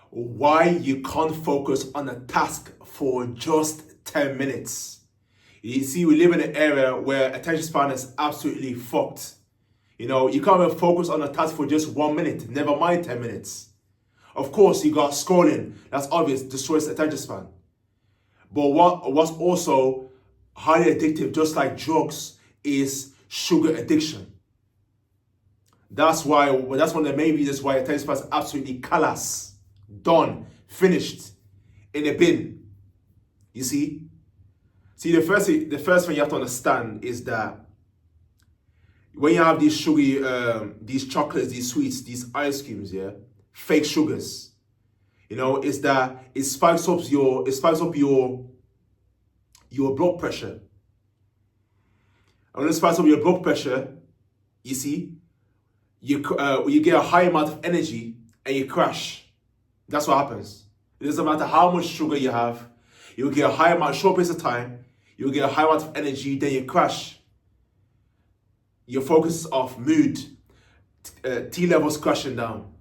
why you can't focus on a task for just 10 minutes. You see, we live in an era where attention span is absolutely fucked. You know, you can't even focus on a task for just 1 minute, never mind 10 minutes. Of course, you got scrolling, that's obvious, destroys attention span. But what's also highly addictive, just like drugs, is sugar addiction. That's one of the main reasons why attention span is absolutely callous, done, finished, in a bin. You see? See, the first thing you have to understand is that when you have these sugary, these chocolates, these sweets, these ice creams, yeah, fake sugars, you know, is that it spikes up your blood pressure. And when it spikes up your blood pressure, you see, you get a high amount of energy and you crash. That's what happens. It doesn't matter how much sugar you have, you'll get a high amount, short period of time, you'll get a high amount of energy, then you crash. Your focus is off, mood, T levels crashing down.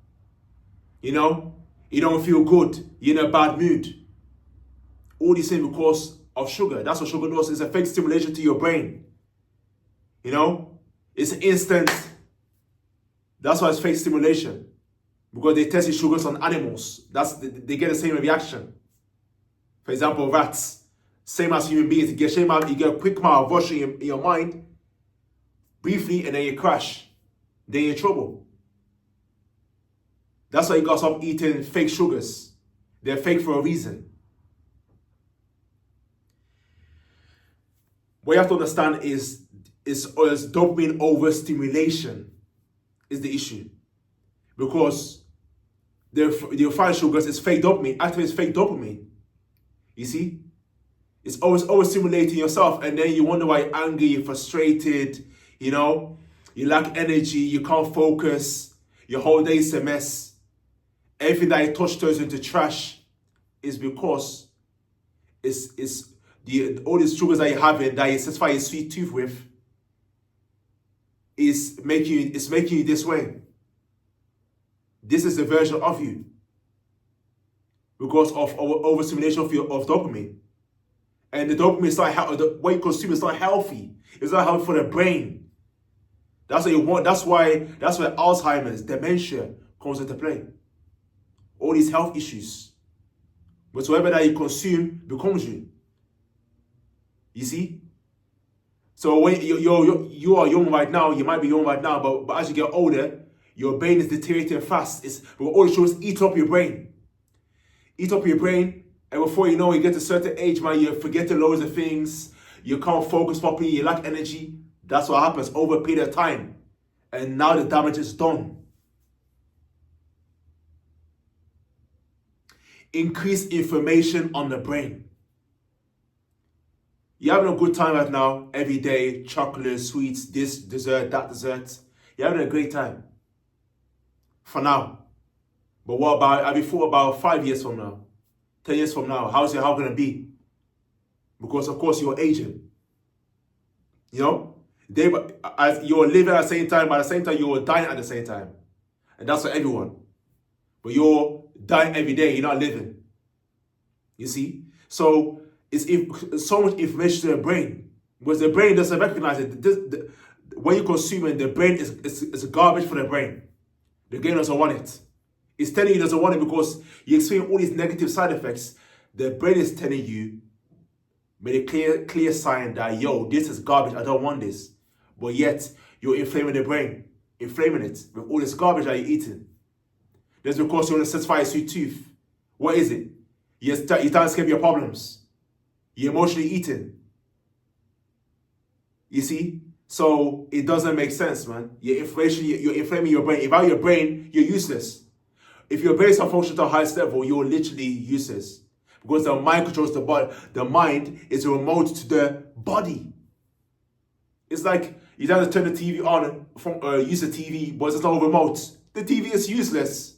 You know, you don't feel good, you're in a bad mood. All these things because of sugar. That's what sugar does. It's a fake stimulation to your brain. You know, it's instant. That's why it's fake stimulation. Because they tested sugars on animals. They get the same reaction. For example, rats. Same as human beings. You get a quick amount of rush in your mind, briefly, and then you crash. Then you're in trouble. That's why you gotta stop eating fake sugars. They're fake for a reason. What you have to understand is dopamine overstimulation is the issue. Because the refined sugars is fake dopamine, activates fake dopamine. You see? It's always overstimulating yourself, and then you wonder why you're angry, you're frustrated, you know, you lack energy, you can't focus, your whole day is a mess. Everything that you touch turns into trash is because all these sugars that you're having, that you satisfy your sweet tooth with, is making you this way. This is the version of you because of overstimulation of dopamine. And the dopamine is not the way you consume is not healthy. It's not healthy for the brain. That's what you want. That's why Alzheimer's, dementia comes into play. All these health issues. Whatsoever that you consume becomes you. You see? So when you are young right now, you might be young right now, but as you get older, your brain is deteriorating fast. All it shows eat up your brain. Eat up your brain, and before you know it, you get to a certain age, man, you forget loads of things, you can't focus properly, you lack energy. That's what happens over a period of time. And now the damage is done. Increase inflammation on the brain. You're having a good time right now, every day, chocolate, sweets, this dessert, that dessert. You're having a great time. For now. But what about, have you thought about 5 years from now? 10 years from now? How's your health going to be? Because, of course, you're aging. You know? As you're living at the same time, but at the same time, you're dying at the same time. And that's for everyone. But you're dying every day, you're not living. You see? So, it's so much information to the brain. Because the brain doesn't recognize it. When you consume it, the brain is garbage for the brain. The brain doesn't want it. It's telling you it doesn't want it because you experience all these negative side effects. The brain is telling you, with a clear sign that, yo, this is garbage, I don't want this. But yet, you're inflaming the brain, inflaming it with all this garbage that you're eating. That's because you want to satisfy a sweet tooth. What is it? You're trying to escape your problems. You're emotionally eating. You see? So it doesn't make sense, man. You're inflaming your brain. Without your brain, you're useless. If your brain is not functioning to the highest level, you're literally useless. Because the mind controls the body. The mind is a remote to the body. It's like you have to turn the TV on, use the TV, but there's no remote. The TV is useless.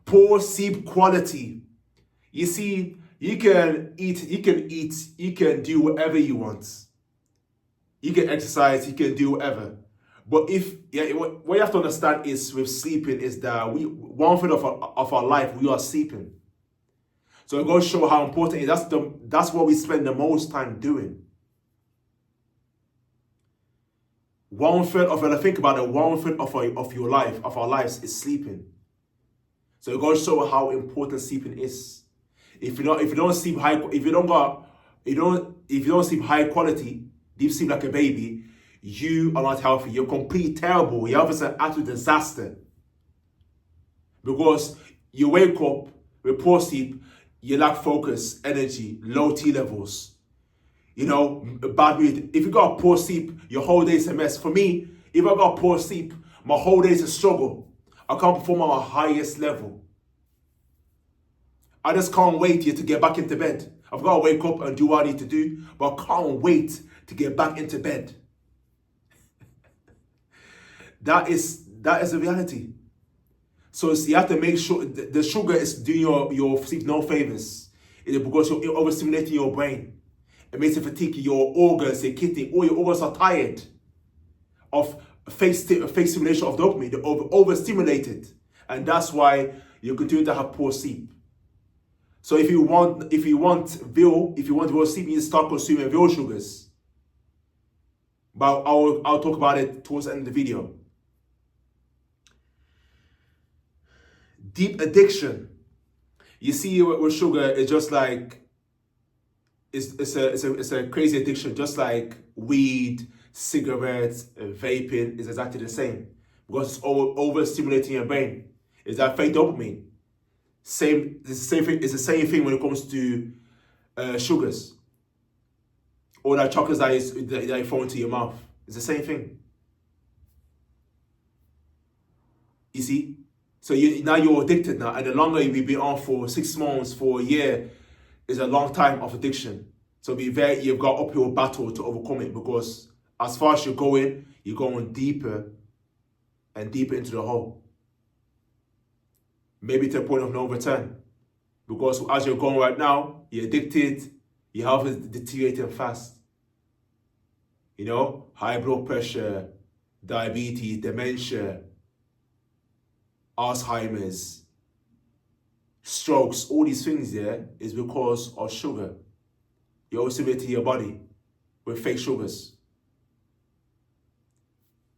Poor sleep quality. You see, you can do whatever you want. You can exercise, you can do whatever. But what you have to understand is with sleeping is that 1/3 of our life we are sleeping. So it goes to show how important it is. That's what we spend the most time doing. 1/3 of, when I think about it, 1/3 of your life, of our lives, is sleeping. So it goes to show how important sleeping is. If you don't sleep if you don't sleep high quality, deep sleep like a baby, you are not healthy. You're completely terrible. Your health is an absolute disaster. Because you wake up with poor sleep, you lack focus, energy, low T levels, bad mood. If you got poor sleep, your whole day is a mess. For me, if I got poor sleep, my whole day is a struggle. I can't perform at my highest level. I just can't wait to get back into bed. I've got to wake up and do what I need to do, but I can't wait to get back into bed. That is the reality. So you have to make sure the sugar is doing your sleep no favors. Because you're overstimulating your brain. It makes it fatigue. Your organs, your kidney, all your organs are tired of fake stimulation of dopamine. They're overstimulated. And that's why you continue to have poor sleep. So if you want veal sleep, you need to start consuming veal sugars. But I'll talk about it towards the end of the video. Deep addiction. You see, with sugar, it's just like it's a crazy addiction, just like weed, cigarettes, vaping is exactly the same, because it's overstimulating your brain. It's that fake dopamine. It's the same thing when it comes to sugars or that chocolates that you throw into your mouth. It's the same thing. You see? So now you're addicted now, and the longer you've been on for 6 months, for a year, is a long time of addiction. So you've got uphill battle to overcome it, because as far as you're going deeper and deeper into the hole. Maybe to a point of no return. Because as you're going right now, you're addicted, your health is deteriorating fast. High blood pressure, diabetes, dementia, Alzheimer's, strokes, all these things is because of sugar. You're overstimulating your body with fake sugars.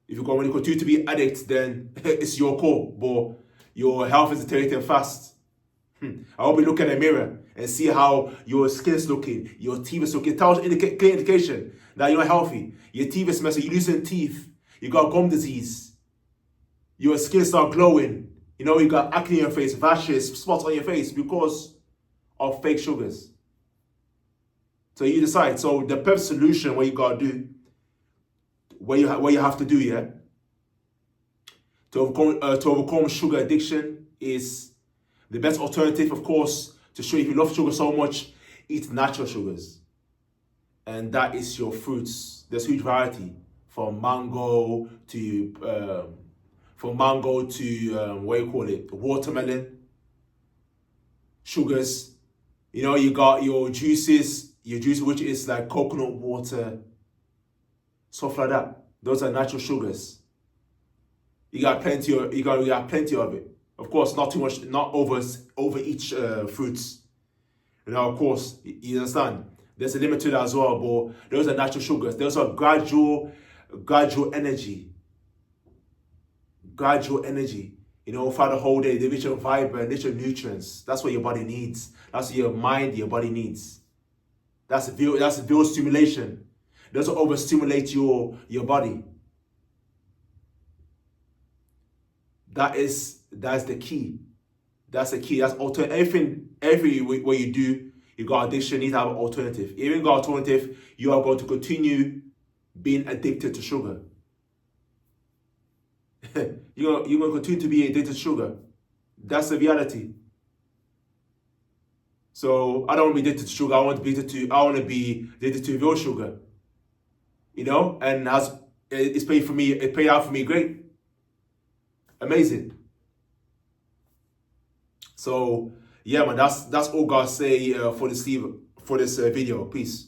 When you continue to be addict, then it's your call, but your health is deteriorating fast. I hope you look in the mirror and see how your skin's looking, your teeth is looking. It tells clear indication that you're not healthy. Your teeth is messy, you're losing teeth, you got gum disease, your skin start glowing. You got acne on your face, rashes, spots on your face because of fake sugars. So you decide. So the perfect solution, what you gotta do, what you have to do, to overcome sugar addiction, is the best alternative, of course, to show if you love sugar so much, eat natural sugars. And that is your fruits. There's huge variety from mango to watermelon, sugars. You got your juices, which is like coconut water, stuff like that. Those are natural sugars. You got plenty of it. Of course, not too much, not over each fruits. Of course, you understand. There's a limit to that as well, but those are natural sugars. Those are gradual energy. Gradual energy, throughout the whole day. They're rich in fiber, rich in nutrients. That's what your body needs. That's what your body needs. That's veal stimulation. It doesn't overstimulate your body. That's the key. That's the key. That's alternative. Every way you do, you got addiction, you need to have an alternative. Even you got alternative, you are going to continue being addicted to sugar. You're going to continue to be addicted to sugar. That's the reality. So I don't want to be addicted to sugar. I want to be addicted to real sugar. And it's paid for me. It paid out for me great. Amazing. So yeah, man, that's all God say for this video. Peace.